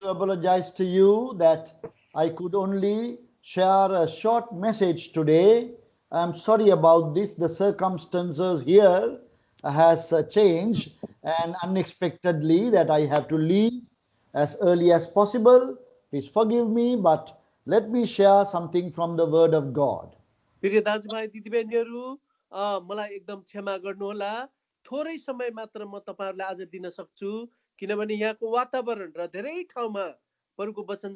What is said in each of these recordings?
to apologize to you that I could only share a short message today. I'm sorry about this. The circumstances here has changed and unexpectedly that I have to leave as early as possible. Please forgive me, but let me share something from the Word of God. प्रिय दाजुभाइ दिदीबहिनीहरू मलाई एकदम क्षमा गर्नुहोला। थोरै समय मात्र म तपाईहरुलाई आज दिन सक्छु किनभने यहाँको वातावरण र धेरै ठाउँमा प्रभुको वचन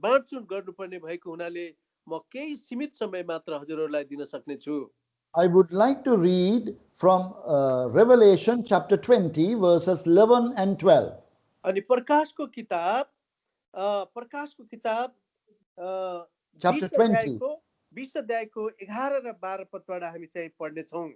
बाँडचुँड गर्नुपर्ने भएको हुनाले म केही सीमित समय मात्र हजुरहरूलाई दिन सक्ने छु। I would like to read from Revelation chapter 20, verses 11 and 12. अनि प्रकाशको किताब प्रकाशको किताब Chapter 20. 20 अध्यायको 11 र 12 पदबाट हामी चाहिँ पढ्ने छौं।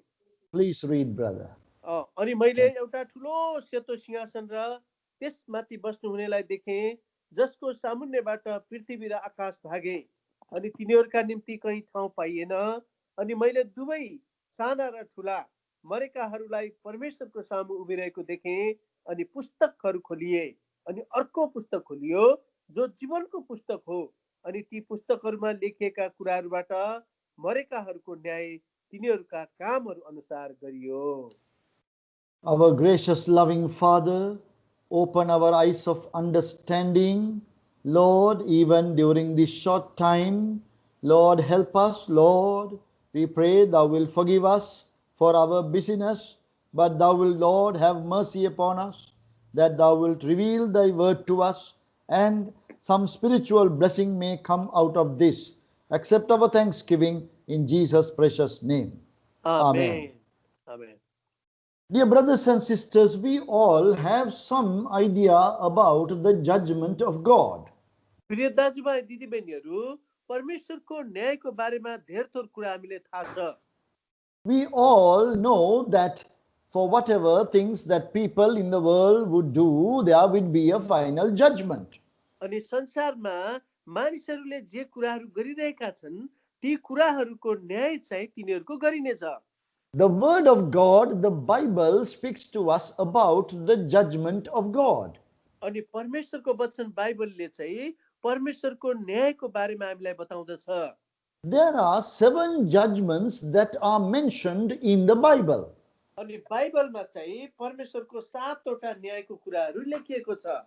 Please read, brother. अनि मैले एउटा ठुलो सेतो सिंहासन र त्यसमाथि बस्नुहुनेलाई देखेँ जसको सामुन्नेबाट पृथ्वी र आकाश भागे अनि तिनीहरूका निम्ति कहीं ठाउँ पाइएन। अनि मैले दुवै साना र ठुला मरेकाहरूलाई परमेश्वरको सामु उभिरहेको देखेँ अनि पुस्तकहरू खोलिए अनि अर्को पुस्तक खोलियो जो जीवनको पुस्तक हो अनि ती पुस्तकहरूमा लेखिएका कुराहरूबाट मरेकाहरूको न्याय तिनीहरूका कामहरू अनुसार गरियो। Our gracious loving Father, open our eyes of understanding. Lord, even during this short time, Lord, help us. Lord, we pray thou wilt forgive us for our busyness, but thou wilt, Lord, have mercy upon us, that thou wilt reveal thy word to us, and some spiritual blessing may come out of this. Accept our thanksgiving in Jesus' precious name. Amen. Amen. Dear brothers and sisters, we all have some idea about the judgment of God. प्रिय दाजुभाइ दिदीबहिनीहरू परमेश्वरको न्यायको बारेमा धेर थोर कुरा हामीले थाहा छ। We all know that for whatever things that people in the world would do, there would be a final judgment. अनि संसारमा मानिसहरूले जे कुराहरू गरिरहेका छन् ती कुराहरूको न्याय चाहिँ तिनीहरूको गरिनेछ। The word of God, the Bible, speaks to us about the judgment of God. अनि परमेश्वरको वचन बाइबलले चाहिँ परमेश्वरको न्यायको बारेमा हामीलाई बताउँदछ। There are 7 judgments that are mentioned in the Bible. अनि बाइबलमा चाहिँ परमेश्वरको 7 वटा न्यायको कुराहरू लेखिएको छ।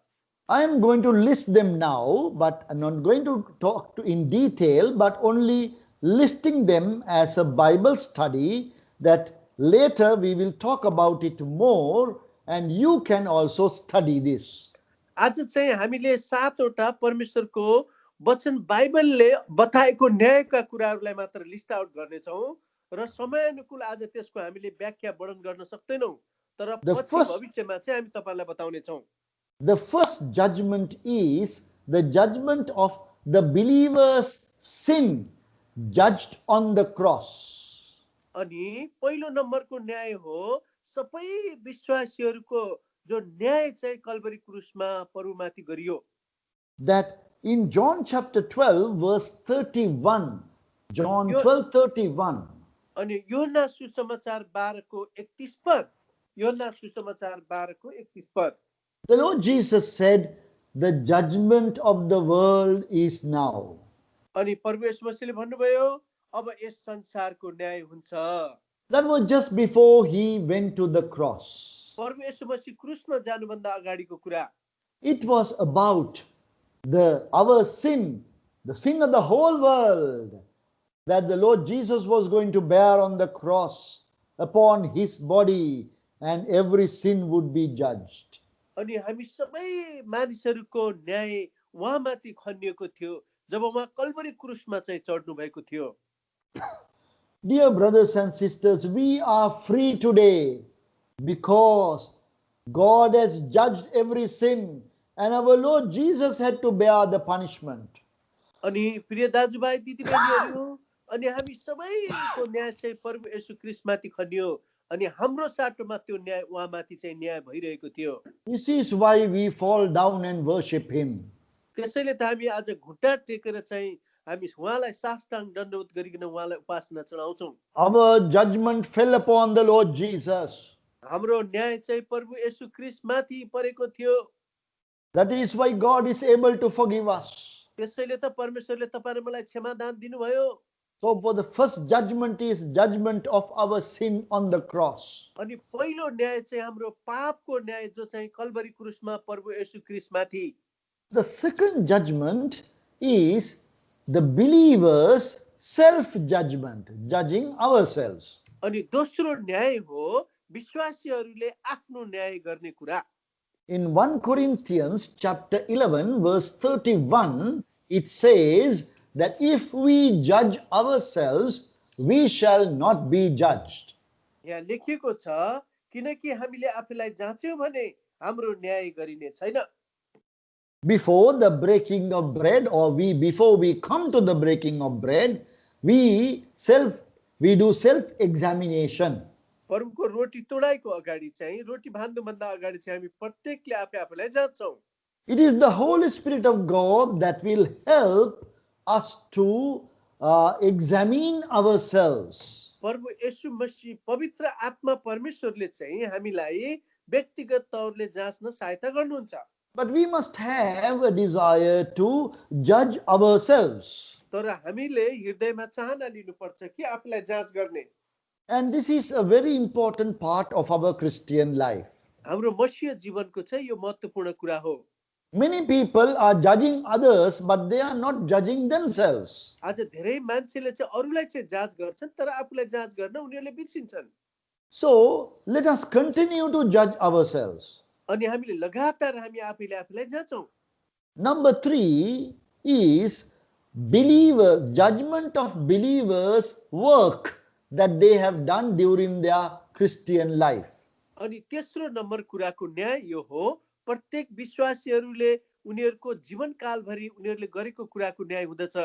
I am going to list them now, but I'm not going to talk in detail, but only listing them as a Bible study that later we will talk about it more and you can also study this. आज चाहिँ हामीले 7 वटा परमेश्वरको वचन बाइबलले बताएको न्यायका कुराहरूलाई मात्र list out गर्नेछौँ र समय अनुकूल आज त्यसको हामीले व्याख्या वर्णन गर्न सक्दैनौँ तर पछि भविष्यमा चाहिँ हामी तपाईलाई बताउने छौँ। The first judgment is the judgment of the believer's sin judged on the cross. अनि पहिलो नम्बरको न्याय हो सबै विश्वासीहरूको जो न्याय चाहिँ कल्भरी क्रुसमा प्रभुमाथि गरियो। That in John chapter 12 verse 31, John 12:31. अनि यूहन्ना सुसमाचार 12 को 31 पद, यूहन्ना सुसमाचार 12 को 31 पद। The Lord Jesus said, the judgment of the world is now. अनि प्रभु येशू मसीहले भन्नुभयो अब यस संसारको न्याय हुन्छ। That was just before he went to the cross. प्रभु येशू मसीह क्रुसमा जानुभन्दा अगाडिको कुरा। It was about our sin, the sin of the whole world, that the Lord Jesus was going to bear on the cross upon his body, and every sin would be judged. अनि हामी सबै मानिसहरूको न्याय उहाँमाथि खनिएको थियो जब उहाँ कल्भरी क्रुसमा चाहिँ चढ्नु भएको थियो। Dear brothers and sisters, we are free today because God has judged every sin and our Lord Jesus had to bear the punishment. अनि प्रिय दाजुभाइ दिदीबहिनीहरू अनि हामी सबैको न्याय चाहिँ प्रभु येशू ख्रीष्टमाथि खनियो अनि हाम्रो साटोमा त्यो न्याय उहाँमाथि चाहिँ न्याय भइरहेको थियो। This is why we fall down and worship him. त्यसैले त हामी आज घुट्टा टेकेर चाहिँ हामी उहाँलाई साष्टाङ्ग दण्डवत गरिकन उहाँलाई उपासना चढाउँछौँ। Our judgment fell upon the Lord Jesus. हाम्रो न्याय चाहिँ प्रभु येशू ख्रीष्टमाथि परेको थियो। That is why God is able to forgive us. त्यसैले त परमेश्वरले तपाईँ र मलाई क्षमादान दिनुभयो। So for the first judgment is judgment of our sin on the cross. अनि पहिलो न्याय चाहिँ हाम्रो पापको न्याय जो चाहिँ कल्भरी क्रुसमा प्रभु येशू ख्रीष्टमाथि। The second judgment is the believer's self-judgment, judging ourselves. अनि दोस्रो न्याय हो विश्वासीहरूले आफ्नो न्याय गर्ने कुरा। In 1 Corinthians chapter 11 verse 31, it says that if we judge ourselves, we shall not be judged. यहाँ लेखिएको छ किनकि हामीले आफूलाई जाँच्यौं भने हाम्रो न्याय गरिने छैन। Before the breaking of bread, or before we come to the breaking of bread, we do self-examination. प्रभुको रोटी तोडाइको अगाडि चाहिँ रोटी भान्नुभन्दा अगाडि चाहिँ हामी प्रत्येकले आफूलाई जाँच्छौं। It is the Holy Spirit of God that will help us to examine ourselves. प्रभु येशू मसीह पवित्र आत्मा परमेश्वरले चाहिँ हामीलाई व्यक्तिगत तौरले जाँच्न सहायता गर्नुहुन्छ। But we must have a desire to judge ourselves. तर हामीले हृदयमा चाहना लिनुपर्छ कि आफूलाई जाँच गर्ने। And this is a very important part of our Christian life. हाम्रो मसीह जीवनको चाहिँ यो महत्त्वपूर्ण कुरा हो। Many people are judging others, but they are not judging themselves. आज धेरै मान्छेले चाहिँ अरूलाई चाहिँ जाँच गर्छन् तर आफूलाई जाँच गर्न उनीहरूले बिर्सिन्छन्। So let us continue to judge ourselves. अनि हामीले लगातार हामी आफूलाई जाँचौं। Number 3 is judgment of believers' work that they have done during their Christian life. अनि तेस्रो नम्बर कुराको न्याय यो हो प्रत्येक विश्वासीहरूले उनीहरूको जीवनकालभरि उनीहरूले गरेको कुराको न्याय हुँदछ।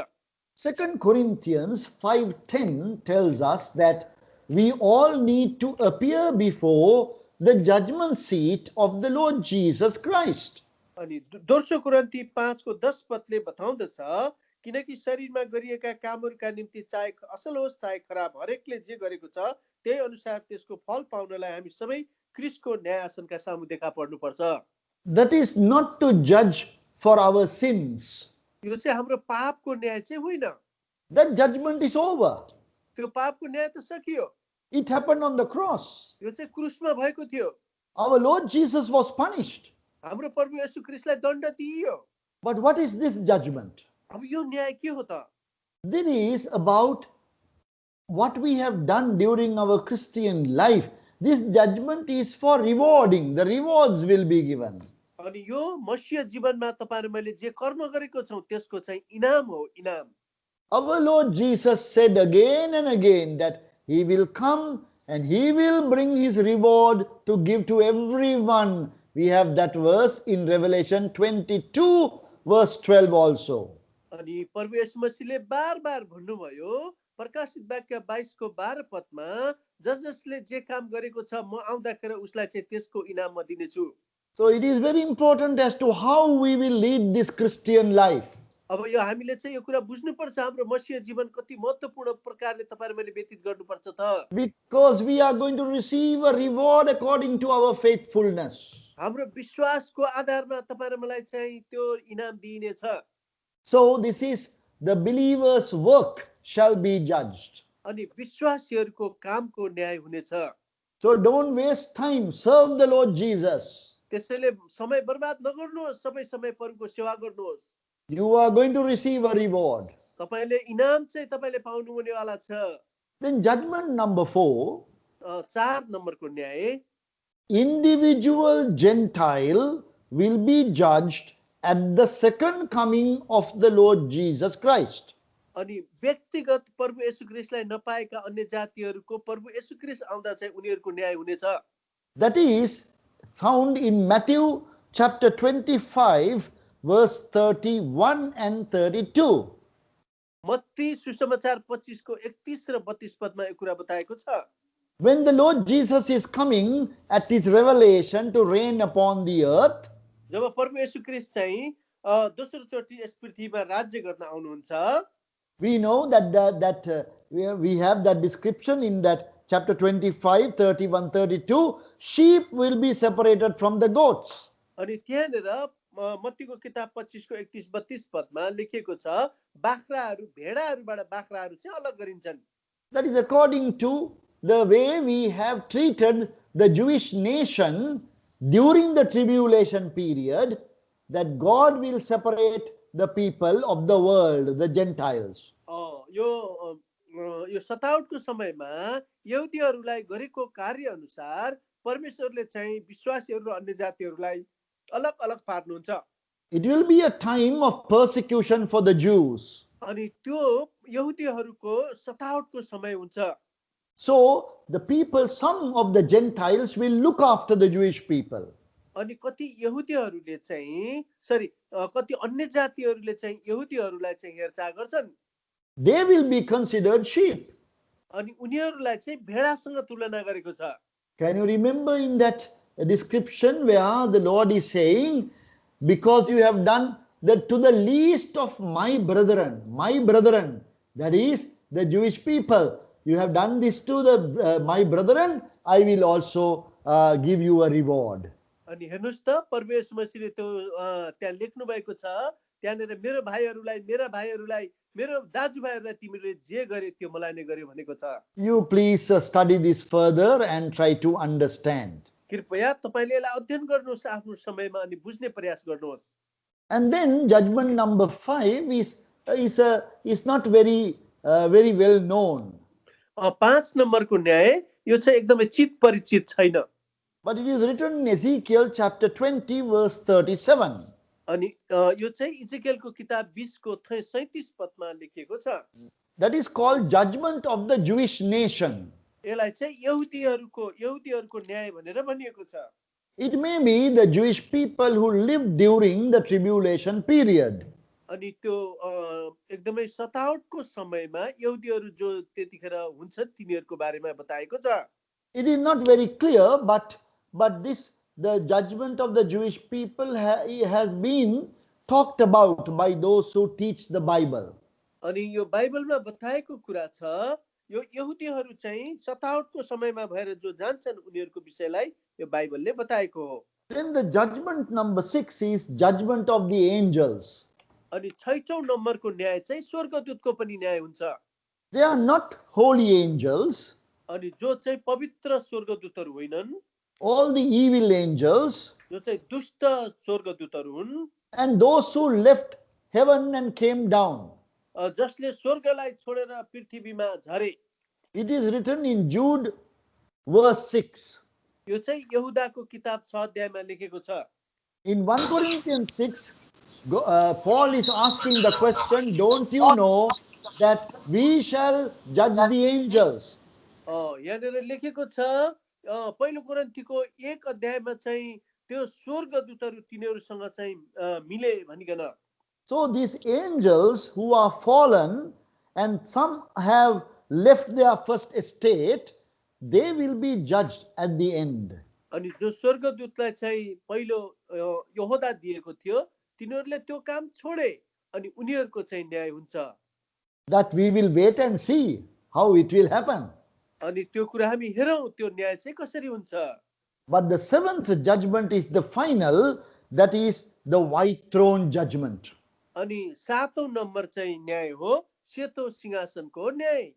2 Corinthians 5:10 tells us that we all need to appear before the judgment seat of the Lord Jesus Christ. अनि दोस्रो कोरिन्थी 5 को 10 पदले बताउँदछ किनकि शरीरमा गरिएका कामहरूका निम्ति चाहे असल होस् चाहे खराब हरेकले जे गरेको छ त्यही अनुसार त्यसको फल पाउनलाई हामी सबै क्रिस्टको न्याय आसनका सामु देखा पर्नुपर्छ। That is not to judge for our sins. यो चाहिँ हाम्रो पापको न्याय चाहिँ होइन। That judgment is over. त्यो पापको न्याय त सकियो। It happened on the cross. यो चाहिँ क्रुसमा भएको थियो। Our Lord Jesus was punished. हाम्रो प्रभु येशू ख्रीष्टलाई दण्ड दिइयो। But what is this judgment? अब यो न्याय के हो त? This is about what we have done during our Christian life. This judgment is for rewarding. The rewards will be given. अनि यो मसीह जीवनमा तपाईहरु मैले जे कर्म गरेको छौ त्यसको चाहिँ इनाम हो, इनाम। Our Lord Jesus said again and again that He will come and He will bring His reward to give to everyone. We have that verse in Revelation 22 verse 12 also. अनि प्रभु येशू मसीहले बार-बार भन्नुभयो प्रकाशित वाक्य 22 को 12 पदमा जसले जे काम गरेको छ म आउँदाखेरि उसलाई चाहिँ त्यसको इनाम म दिनेछु। So it is very important as to how we will lead this Christian life. अब यो हामीले चाहिँ यो कुरा बुझ्नुपर्छ हाम्रो मसीह जीवन कति महत्त्वपूर्ण प्रकारले तपाईहरु मैले व्यतीत गर्नुपर्छ त। Because we are going to receive a reward according to our faithfulness. हाम्रो विश्वासको आधारमा तपाईहरु मलाई चाहिँ त्यो इनाम दिइनेछ। So this is the believer's work shall be judged. अनि विश्वासीहरुको कामको न्याय हुनेछ। So don't waste time, serve the Lord Jesus. त्यसैले समय बर्बाद नगर्नुहोस्, सबै समय प्रभुको सेवा गर्नुहोस्। You are going to receive a reward. तपाईले इनाम चाहिँ तपाईले पाउनु हुनेवाला छ। Then judgment number 4. 4 नम्बरको न्याय, Individual Gentile will be judged at the second coming of the Lord Jesus Christ. अनि व्यक्तिगत प्रभु येशू ख्रीष्टलाई नपाएका अन्य जातिहरुको प्रभु येशू ख्रीष्ट आउँदा चाहिँ उनीहरुको न्याय हुनेछ। That is found in Matthew chapter 25 verse 31 and 32. Matthew सुसमाचार 25 को 31 र 32 पदमा यो कुरा बताएको छ। When the Lord Jesus is coming at His revelation to reign upon the earth, जब प्रभु येशू ख्रीष्ट चाहिँ दोस्रो चोटी यस पृथ्वीमा राज्य गर्न आउनुहुन्छ, we know that we have that description in that chapter 25, 31, 32. Sheep will be separated from the goats. अनि त्यहाँनेर मत्तीको किताब 25 को 31-32 पदमा लेखिएको छ बाख्राहरू भेडाहरूबाट बाख्राहरू चाहिँ अलग गरिन्छन्। That is according to the way we have treated the Jewish nation during the tribulation period, that God will separate the people of the world, the Gentiles. यो सतावटको समयमा यहुदीहरूलाई गरेको कार्य अनुसार परमेश्वरले चाहिँ विश्वासीहरू र अन्य जातिहरूलाई अलग अलग पार्नुहुन्छ। It will be a time of persecution for the Jews. अनि त्यो यहुदीहरूको सतावटको समय हुन्छ। So the people, some of the Gentiles will look after the Jewish people. अनि कति यहुदीहरूले चाहिँ कति अन्य जातिहरूले चाहिँ यहुदीहरूलाई चाहिँ हेरचाह गर्छन्। They will be considered sheep. अनि उनीहरूलाई चाहिँ भेडासँग तुलना गरेको छ। Can you remember in that description where the Lord is saying, because you have done that to the least of my brethren, that is the Jewish people, you have done this to the my brethren, I will also give you a reward. अनि हेर्नुस् त परमेश्वर मसीहले त्यो त्यहाँ लेख्नु भएको छ, त्यहाँनेर मेरो भाइहरूलाई मेरो दाजुभाइहरूलाई तिमीले जे गरे त्यो मलाई नै गर्यो भनेको छ। You please study this further and try to understand. कृपया तपाईले यसलाई अध्ययन गर्नुहोस् आफ्नो समयमा अनि बुझ्ने प्रयास गर्नुहोस्। And then judgment number 5 is not very well known. 5 नम्बरको न्याय यो चाहिँ एकदमै चित परिचित छैन। But it is written in Ezekiel chapter 20 verse 37. अनि यो चाहिँ इजेकियलको किताब 20 को 37 पदमा लेखिएको छ। That is called judgment of the Jewish nation. यसलाई चाहिँ यहुदीहरूको न्याय भनेर भनिएको छ। It may be the Jewish people who lived during the tribulation period. अनि त्यो एकदमै सतावटको समयमा यहुदीहरू जो त्यतिखेर हुन्छन् तिनीहरूको बारेमा बताएको छ। It is not very clear, but the judgment of the Jewish people has been talked about by those who teach the Bible. अनि यो बाइबलमा बताएको कुरा छ, यो यहुदीहरू चाहिँ सतावटको समयमा भएर जो जान्छन् उनीहरूको विषयलाई यो बाइबलले बताएको हो। Then the judgment number 6 is judgment of the angels. अनि 6औं नम्बरको न्याय चाहिँ स्वर्गदूतको पनि न्याय हुन्छ। They are not holy angels. अनि जो चाहिँ पवित्र स्वर्गदूतहरू होइनन्, all the evil angels, जो चाहिँ दुष्ट स्वर्गदूतहरू हुन्, and those who left heaven and came down. जसले स्वर्गलाई छोडेर पृथ्वीमा झरे। It is written in Jude verse 6. यो चाहिँ यहुदाको किताब 6 अध्यायमा लेखेको छ। In 1 Corinthians 6, Paul is asking the question, don't you know that we shall judge the angels? यहाँनिर लेखेको छ पहिलो कोरिन्थीको 1 अध्यायमा चाहिँ त्यो स्वर्गदूतहरू तिनीहरूसँग चाहिँ मिले भनिकन। So these angels who are fallen and some have left their first estate, they will be judged at the end. अनि जो स्वर्गदूतलाई चाहिँ पहिलो यहोदा दिएको थियो तिनीहरूले त्यो काम छोडे अनि उनीहरूको चाहिँ न्याय हुन्छ। That we will wait and see how it will happen. अनि त्यो कुरा हामी हेरौँ त्यो न्याय चाहिँ कसरी हुन्छ। But the 7th judgment is the final, that is the white throne judgment. अनि 7औं नम्बर चाहिँ न्याय हो सेतो सिंहासनको न्याय।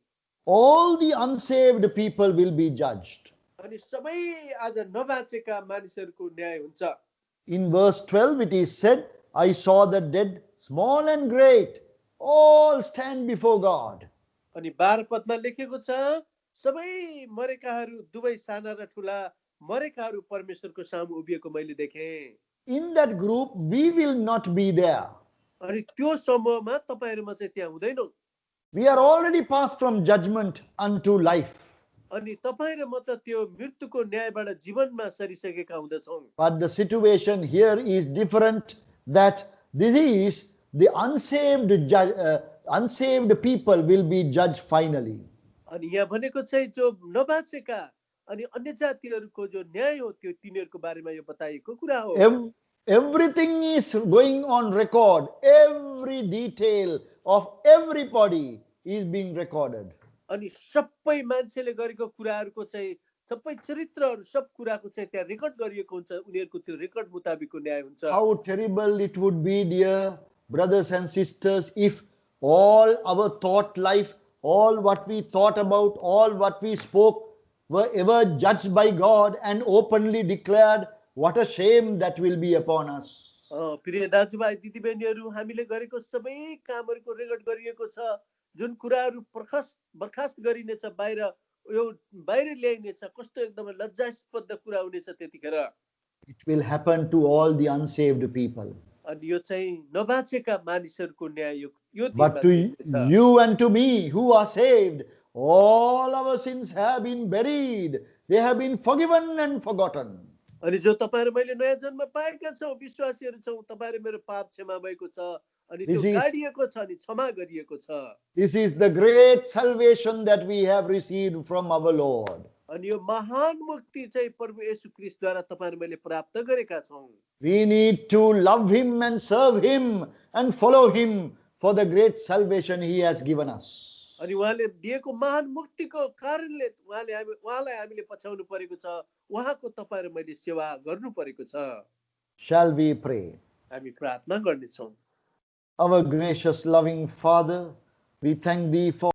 All the unsaved people will be judged. अनि सबै आज नबाचेका मानिसहरूको न्याय हुन्छ। In verse 12 it is said, I saw the dead, small and great, all stand before God. अनि 12 पदमा लेखेको छ सबै मरेकाहरू दुवै साना र ठुला मरेकाहरू परमेश्वरको सामु उभिएको मैले देखेँ। In that group we will not be there. अनि त्यो समूहमा तपाईहरुमा चाहिँ त्यहाँ हुँदैनौ। We are already passed from judgment unto life. अनि तपाई र म त त्यो मृत्युको न्यायबाट जीवनमा सरिसकेका हुँदछौं। But the situation here is different, that this is the unsaved people will be judged finally. अनि यहाँ भनेको चाहिँ जो नबाचेका अनि अन्य जातिहरुको जो न्याय हो त्यो तिनीहरुको बारेमा यो बताइएको कुरा हो। Everything is going on record. Every detail of everybody is being recorded. अनि सबै मान्छेले गरेको कुराहरुको चाहिँ सबै चरित्रहरू सब कुराको चाहिँ त्यहाँ रेकर्ड गरिएको हुन्छ उनीहरूको त्यो रेकर्ड मुताबिकको न्याय हुन्छ How terrible it would be, dear brothers and sisters, if all our thought life, all what we thought about, all what we spoke were ever judged by God and openly declared. What a shame that will be upon us. प्रिय दाजुभाइ दिदीबहिनीहरू हामीले गरेको सबै कामहरूको record गरिएको छ जुन कुराहरू बर्खास्त गरिनेछ बाहिर ल्याइनेछ कस्तो एकदमै लज्जास्पद कुरा हुनेछ त्यतिखेर It will happen to all the unsaved people. अनि यो चाहिँ नबाचेका मानिसहरूको न्याय यो But दिनमा to देखिनेछ। you and to me who are saved, all our sins have been buried. They have been forgiven and forgotten. अनि जो तपाईहरु मैले नयाँ जन्म पाएका छौं विश्वासीहरु छौं तपाईहरु मेरो पाप क्षमा भएको छ अनि त्यो गाडिएको छ अनि क्षमा गरिएको छ। This is the great salvation that we have received from our Lord. अनि यो महान मुक्ति चाहिँ प्रभु येशू ख्रीष्टद्वारा तपाईहरु मैले प्राप्त गरेका छौं। We need to love him and serve him and follow him for the great salvation he has given us. अनि उहाँले दिएको महान मुक्तिको कारणले उहाँलाई हामीले पछाउनु परेको छ उहाँको तपाईहरु मैले सेवा गर्नु परेको छ। Shall we pray? हामी प्रार्थना गर्ने छौं। Our gracious loving Father, we thank thee for